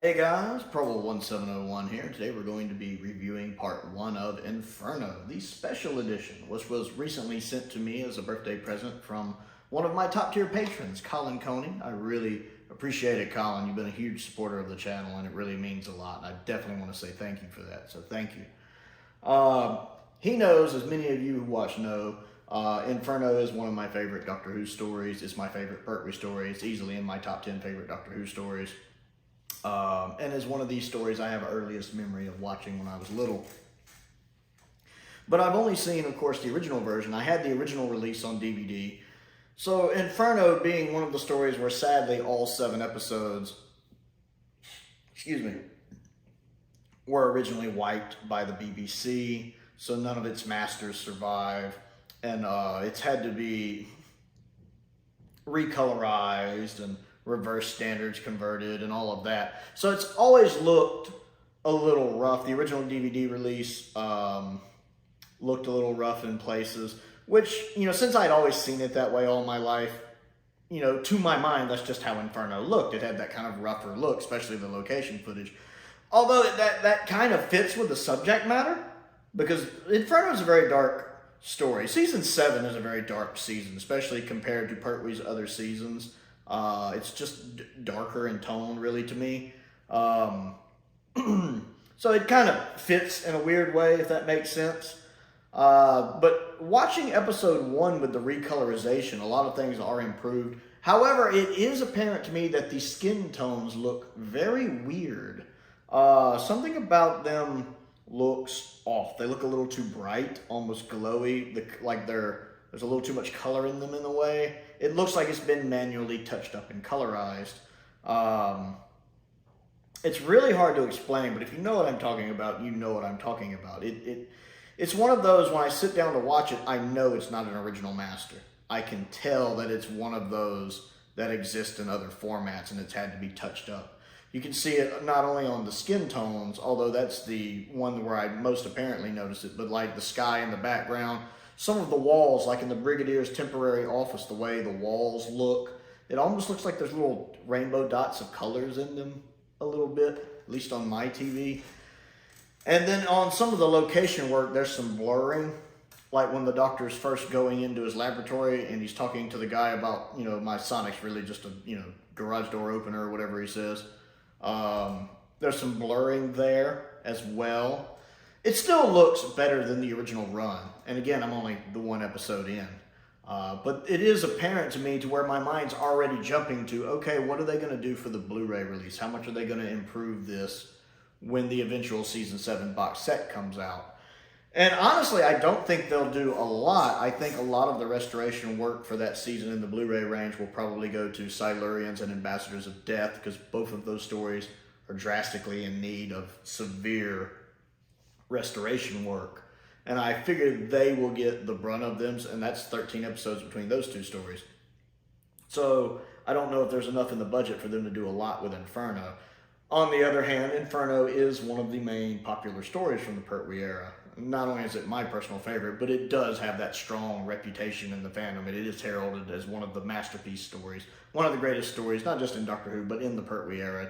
Hey guys, Prowl 1701 here. Today we're going to be reviewing part 1 of Inferno, the special edition, which was recently sent to me as a birthday present from one of my top tier patrons, Colin Coney. I really appreciate it, Colin. You've been a huge supporter of the channel and it really means a lot. And I definitely want to say thank you for that, so thank you. He knows, as many of you who watch know, Inferno is one of my favorite Doctor Who stories. It's my favorite Pertwee story. It's easily in my top 10 favorite Doctor Who stories. And is one of these stories I have earliest memory of watching when I was little. But I've only seen, of course, the original version. I had the original release on DVD. So Inferno being one of the stories where sadly all 7 episodes, were originally wiped by the BBC. So none of its masters survive. And it's had to be recolorized and reverse standards converted and all of that. So it's always looked a little rough. The original DVD release looked a little rough in places, which, since I'd always seen it that way all my life, to my mind, that's just how Inferno looked. It had that kind of rougher look, especially the location footage. Although that kind of fits with the subject matter, because Inferno is a very dark story. Season 7 is a very dark season, especially compared to Pertwee's other seasons. It's just darker in tone, really, to me. So it kind of fits in a weird way, if that makes sense. But watching episode 1 with the recolorization, a lot of things are improved. However, it is apparent to me that the skin tones look very weird. Something about them looks off. They look a little too bright, almost glowy, there's a little too much color in them in a way. It looks like it's been manually touched up and colorized. It's really hard to explain, but if you know what I'm talking about, you know what I'm talking about. It's one of those, when I sit down to watch it, I know it's not an original master. I can tell that it's one of those that exist in other formats and it's had to be touched up. You can see it not only on the skin tones, although that's the one where I most apparently noticed it, but like the sky in the background. Some of the walls, like in the Brigadier's temporary office, the way the walls look, it almost looks like there's little rainbow dots of colors in them a little bit, at least on my TV. And then on some of the location work, there's some blurring, like when the Doctor's first going into his laboratory and he's talking to the guy about, my Sonic's really just a, garage door opener or whatever he says. There's some blurring there as well. It still looks better than the original run. And again, I'm only the 1 episode in. But it is apparent to me to where my mind's already jumping to, okay, what are they going to do for the Blu-ray release? How much are they going to improve this when the eventual season 7 box set comes out? And honestly, I don't think they'll do a lot. I think a lot of the restoration work for that season in the Blu-ray range will probably go to Silurians and Ambassadors of Death, because both of those stories are drastically in need of severe restoration work. And I figured they will get the brunt of them, and that's 13 episodes between those 2 stories. So I don't know if there's enough in the budget for them to do a lot with Inferno. On the other hand, Inferno is one of the main popular stories from the Pertwee era. Not only is it my personal favorite, but it does have that strong reputation in the fandom. It is heralded as one of the masterpiece stories, one of the greatest stories, not just in Doctor Who, but in the Pertwee era.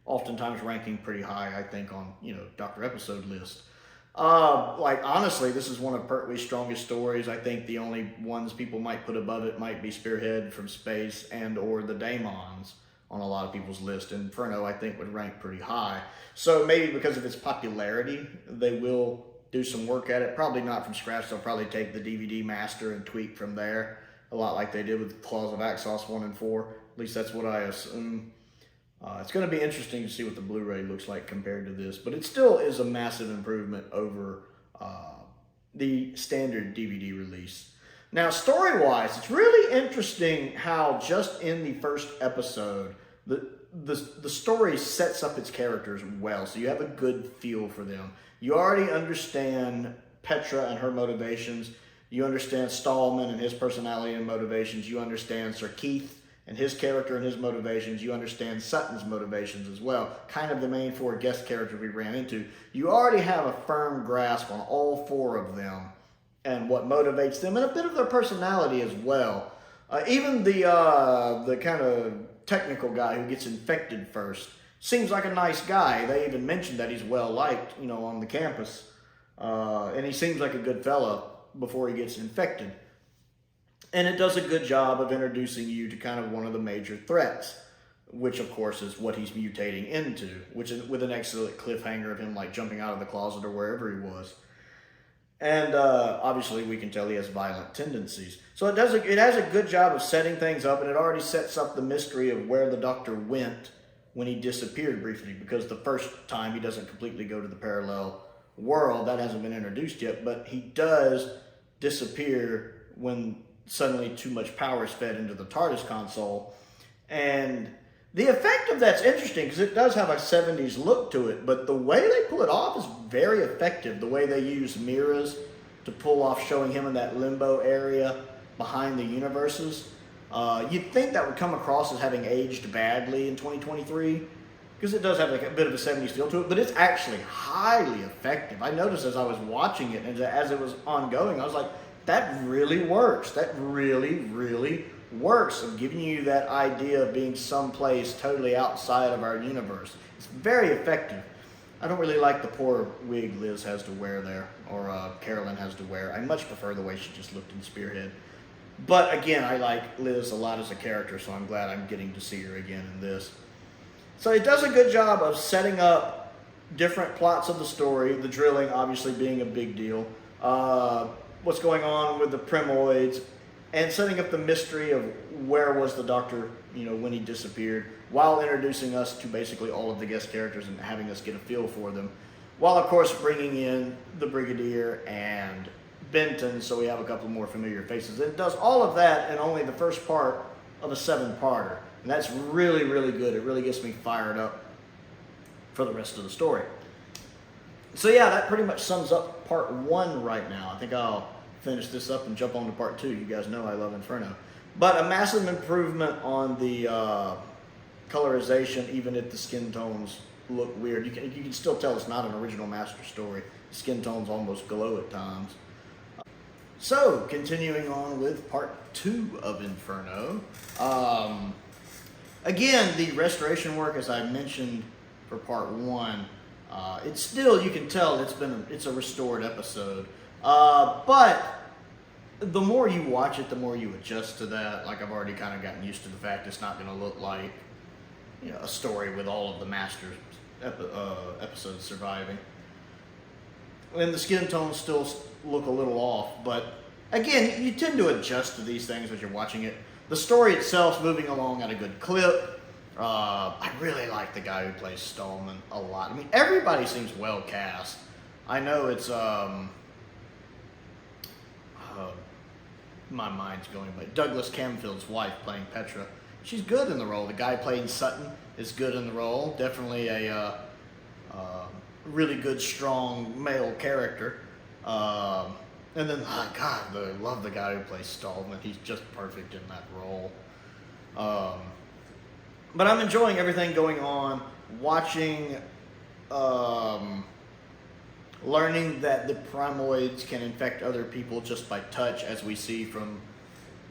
Oftentimes ranking pretty high, I think, on, Doctor episode list. Honestly, this is one of Pertwee's strongest stories. I think the only ones people might put above it might be Spearhead from Space and or the Daemons on a lot of people's list. Inferno, I think, would rank pretty high. So maybe because of its popularity, they will do some work at it. Probably not from scratch. They'll probably take the DVD master and tweak from there, a lot like they did with Claws of Axos 1 and 4. At least that's what I assume. It's going to be interesting to see what the Blu-ray looks like compared to this, but it still is a massive improvement over the standard DVD release. Now, story-wise, it's really interesting how just in the first episode, the story sets up its characters well, so you have a good feel for them. You already understand Petra and her motivations. You understand Stallman and his personality and motivations. You understand Sir Keith and his character and his motivations. You understand Sutton's motivations as well. Kind of the main 4 guest characters we ran into. You already have a firm grasp on all 4 of them and what motivates them, and a bit of their personality as well. Even the kind of technical guy who gets infected first seems like a nice guy. They even mentioned that he's well liked, you know, on the campus. And he seems like a good fella before he gets infected. And it does a good job of introducing you to kind of one of the major threats, which of course is what he's mutating into, which is with an excellent cliffhanger of him like jumping out of the closet or wherever he was. And obviously we can tell he has violent tendencies. So it has a good job of setting things up, and it already sets up the mystery of where the Doctor went when he disappeared briefly, because the first time he doesn't completely go to the parallel world. That hasn't been introduced yet, but he does disappear when suddenly too much power is fed into the TARDIS console. And the effect of that's interesting because it does have a 70s look to it, but the way they pull it off is very effective. The way they use mirrors to pull off showing him in that limbo area behind the universes. You'd think that would come across as having aged badly in 2023, because it does have like a bit of a 70s feel to it, but it's actually highly effective. I noticed as I was watching it and as it was ongoing, I was like, that really works. That really, really works of giving you that idea of being someplace totally outside of our universe. It's very effective. I don't really like the poor wig Liz has to wear there, or Carolyn has to wear. I much prefer the way she just looked in Spearhead. But again, I like Liz a lot as a character, so I'm glad I'm getting to see her again in this. So it does a good job of setting up different plots of the story, the drilling obviously being a big deal, what's going on with the Primoids, and setting up the mystery of where was the Doctor, you know, when he disappeared, while introducing us to basically all of the guest characters and having us get a feel for them, while of course bringing in the Brigadier and Benton, so we have a couple more familiar faces. It does all of that in only the first part of a 7-parter. And that's really, really good. It really gets me fired up for the rest of the story. So yeah, that pretty much sums up part 1 right now. I think I'll finish this up and jump on to part 2. You guys know I love Inferno. But a massive improvement on the colorization, even if the skin tones look weird. You can still tell it's not an original master story. The skin tones almost glow at times. So, continuing on with part 2 of Inferno. Again, the restoration work, as I mentioned for part 1, it's still, you can tell it's a restored episode. But the more you watch it, the more you adjust to that. Like, I've already kind of gotten used to the fact it's not going to look like, you know, a story with all of the Masters episodes surviving. And the skin tones still look a little off, but again, you tend to adjust to these things as you're watching it. The story itself's moving along at a good clip. I really like the guy who plays Stallman a lot. I mean, everybody seems well cast. I know it's my mind's going, but Douglas Camfield's wife playing Petra. She's good in the role. The guy playing Sutton is good in the role. Definitely a really good, strong male character. And then, oh God, I love the guy who plays Stallman. He's just perfect in that role. But I'm enjoying everything going on, watching, learning that the Primoids can infect other people just by touch, as we see from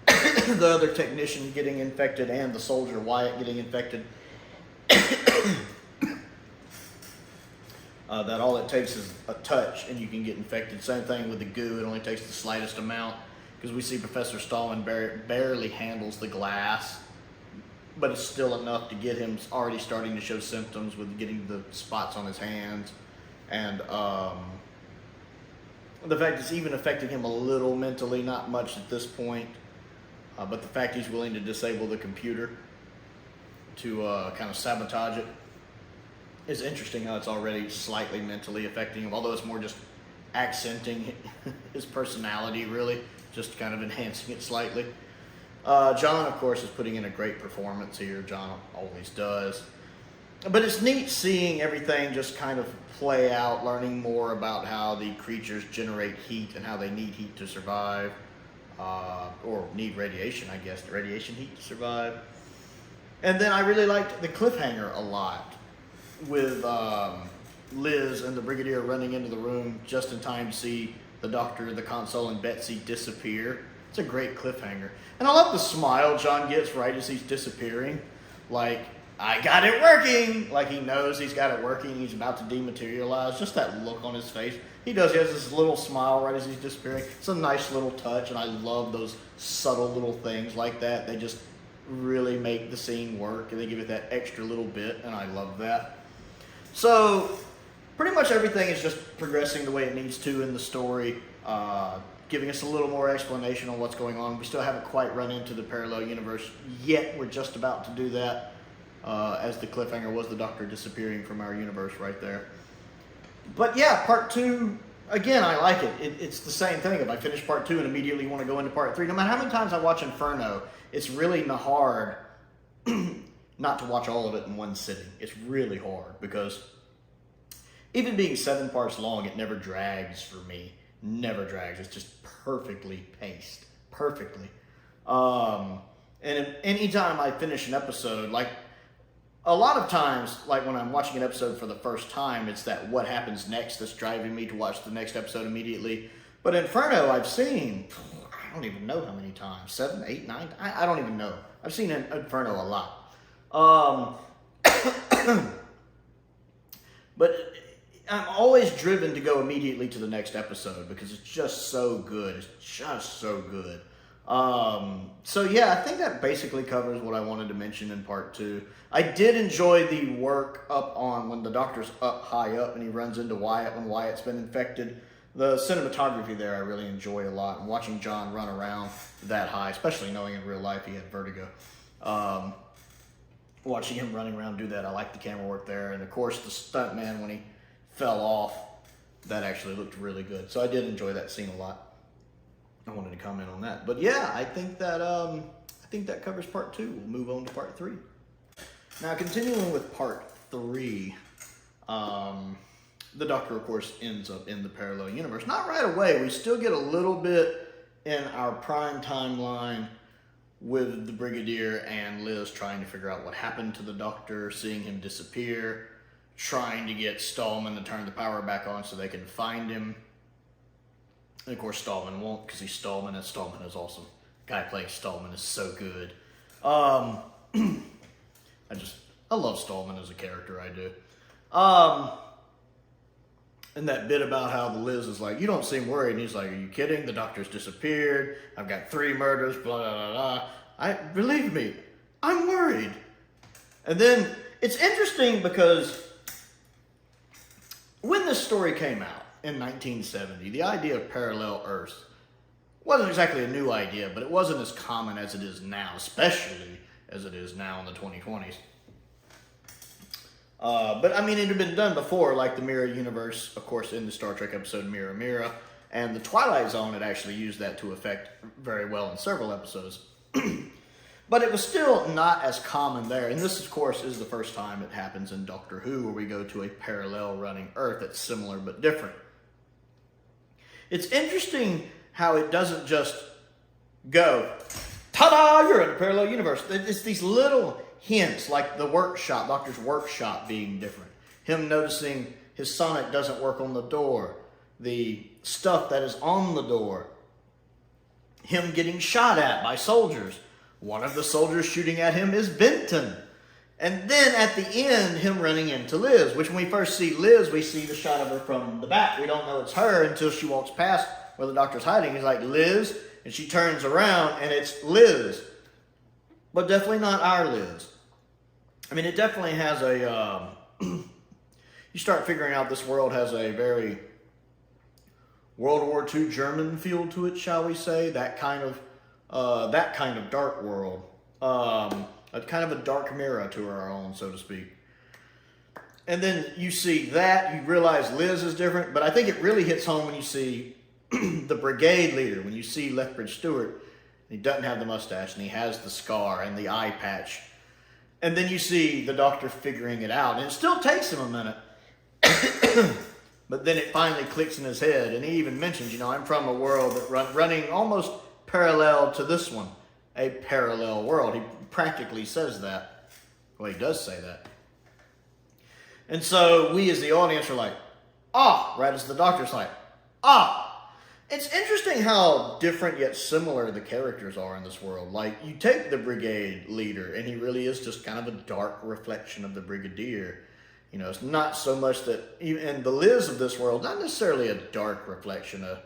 the other technician getting infected and the soldier Wyatt getting infected. That all it takes is a touch and you can get infected. Same thing with the goo. It only takes the slightest amount, because we see Professor Stallman barely handles the glass, but it's still enough to get him already starting to show symptoms with getting the spots on his hands. And the fact it's even affecting him a little mentally, not much at this point, but the fact he's willing to disable the computer to kind of sabotage it is interesting. How it's already slightly mentally affecting him, although it's more just accenting his personality, really, just kind of enhancing it slightly. John, of course, is putting in a great performance here. John always does. But it's neat seeing everything just kind of play out, learning more about how the creatures generate heat and how they need heat to survive, or need radiation, I guess, radiation heat to survive. And then I really liked the cliffhanger a lot, with Liz and the Brigadier running into the room just in time to see the Doctor, the console, and Betsy disappear. It's a great cliffhanger. And I love the smile John gets right as he's disappearing. Like, I got it working. Like he knows he's got it working. He's about to dematerialize. Just that look on his face. He has this little smile right as he's disappearing. It's a nice little touch, and I love those subtle little things like that. They just really make the scene work, and they give it that extra little bit, and I love that. So pretty much everything is just progressing the way it needs to in the story, giving us a little more explanation on what's going on. We still haven't quite run into the parallel universe yet. We're just about to do that, as the cliffhanger was the Doctor disappearing from our universe right there. But yeah, part 2, again, I like it. It's the same thing. If I finish part 2 and immediately want to go into part 3, no matter how many times I watch Inferno, it's really hard not to watch all of it in one sitting. It's really hard because even being 7 parts long, it never drags for me. Never drags. It's just perfectly paced. Perfectly. And anytime I finish an episode, like a lot of times, like when I'm watching an episode for the first time, it's that what happens next that's driving me to watch the next episode immediately. But Inferno, I've seen, I don't even know how many times, 7, 8, 9, I don't even know. I've seen Inferno a lot. But I'm always driven to go immediately to the next episode because it's just so good. It's just so good. So yeah, I think that basically covers what I wanted to mention in part 2. I did enjoy the work up on when the Doctor's up high up and he runs into Wyatt when Wyatt's been infected. The cinematography there I really enjoy a lot. And watching John run around that high, especially knowing in real life he had vertigo. Watching him running around do that, I like the camera work there. And of course the stuntman when he fell off, that actually looked really good. So I did enjoy that scene a lot. I wanted to comment on that. But yeah, I think that covers part 2. We'll move on to part 3. Now, continuing with part 3, the Doctor, of course, ends up in the parallel universe. Not right away. We still get a little bit in our prime timeline with the Brigadier and Liz trying to figure out what happened to the Doctor, seeing him disappear, trying to get Stallman to turn the power back on so they can find him. And of course, Stallman won't because he's Stallman, and Stallman is awesome. The guy playing Stallman is so good. I love Stallman as a character, I do. And that bit about how the Liz is like, you don't seem worried. And he's like, are you kidding? The Doctor's disappeared. I've got 3 murders, blah, blah, blah, blah. Believe me, I'm worried. And then it's interesting because when this story came out in 1970, the idea of parallel Earths wasn't exactly a new idea, but it wasn't as common as it is now, especially as it is now in the 2020s. But I mean, it had been done before, like the Mirror Universe, of course, in the Star Trek episode Mirror Mirror, and the Twilight Zone had actually used that to effect very well in several episodes. But it was still not as common there, and this, of course, is the first time it happens in Doctor Who, where we go to a parallel running Earth that's similar but different. It's interesting how it doesn't just go, ta-da, you're in a parallel universe. It's these little hints, like the workshop, Doctor's workshop being different. Him noticing his sonic doesn't work on the door. The stuff that is on the door. Him getting shot at by soldiers. One of the soldiers shooting at him is Benton. And then at the end, him running into Liz, which when we first see Liz, we see the shot of her from the back. We don't know it's her until she walks past where the Doctor's hiding. He's like, Liz, and she turns around and it's Liz. But definitely not our Liz. I mean, it definitely has a, you start figuring out this world has a very World War II German feel to it, shall we say, that kind of dark world. A kind of a dark mirror to our own, so to speak. And then you see that, you realize Liz is different, but I think it really hits home when you see the brigade leader, when you see Lethbridge Stewart. He doesn't have the mustache, and he has the scar and the eye patch. And then you see the Doctor figuring it out, and it still takes him a minute. But then it finally clicks in his head, and he even mentions, I'm from a world that running almost parallel to this one. A parallel world. He practically says that. Well, he does say that. And so we as the audience are like, right as the Doctor's like, It's interesting how different yet similar the characters are in this world. Like, you take the brigade leader, and he really is just kind of a dark reflection of the brigadier. You know, it's not so much that, and the Liz of this world, not necessarily a dark reflection, a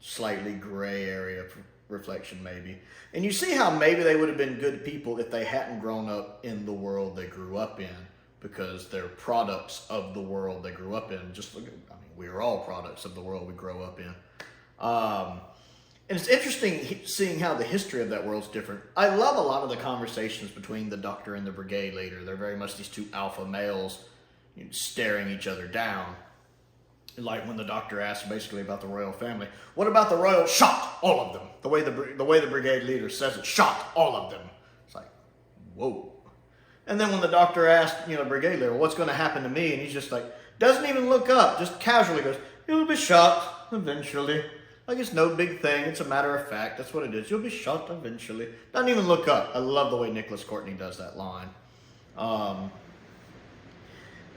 slightly gray area reflection maybe. And you see how maybe they would have been good people if they hadn't grown up in the world they grew up in, because they're products of the world they grew up in. Just look at, I mean, we are all products of the world we grow up in. And it's interesting seeing how the history of that world's different. I love a lot of the conversations between the Doctor and the brigade leader. They're very much these two alpha males, you know, staring each other down. Like when the Doctor asks basically about the royal family, what about the royal? Shot all of them. The way the brigade leader says it, shot all of them. It's like, whoa. And then when the Doctor asks, you know, the brigade leader, what's going to happen to me? And he's just like, doesn't even look up, just casually goes, you'll be shot eventually. Like, it's no big thing. It's a matter of fact. That's what it is. You'll be shot eventually. Doesn't even look up. I love the way Nicholas Courtney does that line.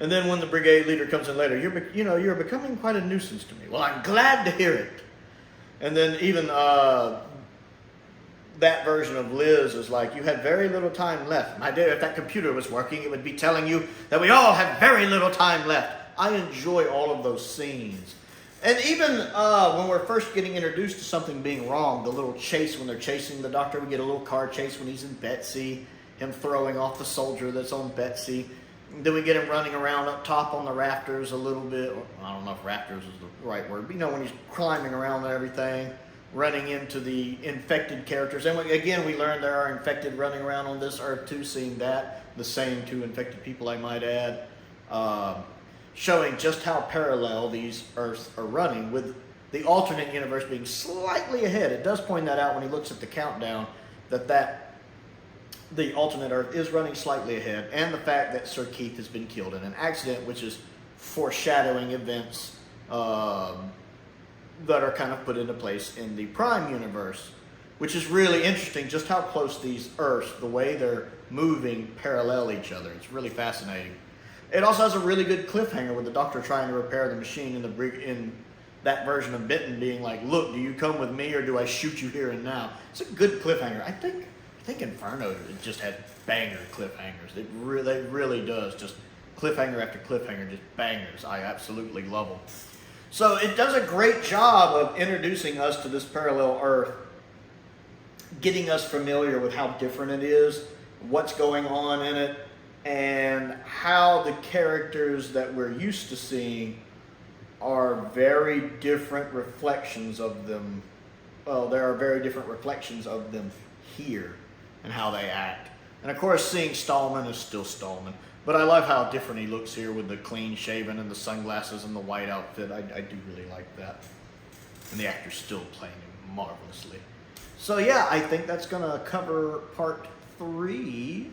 And then when the brigade leader comes in later, you're becoming quite a nuisance to me. Well, I'm glad to hear it. And then even that version of Liz is like, you had very little time left. My dear, if that computer was working, it would be telling you that we all have very little time left. I enjoy all of those scenes. And even when we're first getting introduced to something being wrong, the little chase when they're chasing the Doctor, we get a little car chase when he's in Betsy, him throwing off the soldier that's on Betsy. Then we get him running around up top on the rafters a little bit. I don't know if rafters is the right word, but you know, when he's climbing around and everything, running into the infected characters. And again, we learned there are infected running around on this Earth too, seeing that, the same two infected people I might add. Showing just how parallel these Earths are running, with the alternate universe being slightly ahead. It does point that out when he looks at the countdown, that the alternate Earth is running slightly ahead, and the fact that Sir Keith has been killed in an accident, which is foreshadowing events that are kind of put into place in the Prime universe, which is really interesting, just how close these Earths, the way they're moving, parallel each other. It's really fascinating. It also has a really good cliffhanger with the Doctor trying to repair the machine in that version of Benton being like, look, do you come with me or do I shoot you here and now? It's a good cliffhanger. I think Inferno just had banger cliffhangers. It really does. Just cliffhanger after cliffhanger, just bangers. I absolutely love them. So it does a great job of introducing us to this parallel Earth, getting us familiar with how different it is, what's going on in it, and how the characters that we're used to seeing are very different reflections of them. Well, there are very different reflections of them here and how they act. And of course, seeing Stallman is still Stallman. But I love how different he looks here with the clean shaven and the sunglasses and the white outfit. I do really like that. And the actor's still playing him marvelously. So yeah, I think that's going to cover part 3.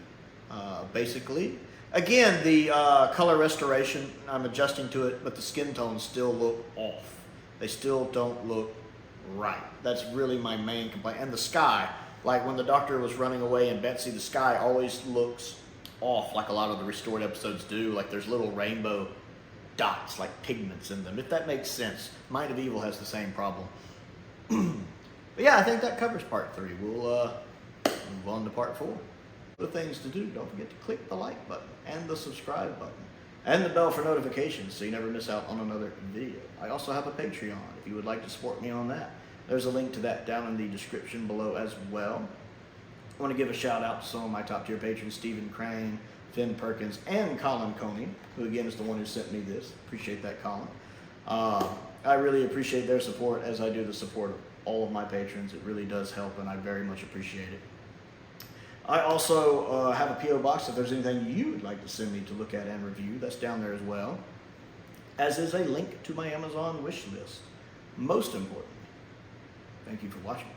Basically. Again, the color restoration, I'm adjusting to it, but the skin tones still look off. They still don't look right. That's really my main complaint. And the sky, like when the Doctor was running away in Betsy, the sky always looks off, like a lot of the restored episodes do. Like there's little rainbow dots, like pigments in them, if that makes sense. Mind of Evil has the same problem. But yeah, I think that covers part 3. We'll move on to part 4. The things to do, don't forget to click the like button and the subscribe button and the bell for notifications so you never miss out on another video. I also have a Patreon if you would like to support me on that. There's a link to that down in the description below as well. I want to give a shout out to some of my top tier patrons, Stephen Crane, Finn Perkins, and Colin Coney, who again is the one who sent me this. Appreciate that, Colin. I really appreciate their support, as I do the support of all of my patrons. It really does help, and I very much appreciate it. I also have a P.O. box if there's anything you would like to send me to look at and review. That's down there as well. As is a link to my Amazon wish list. Most importantly, thank you for watching.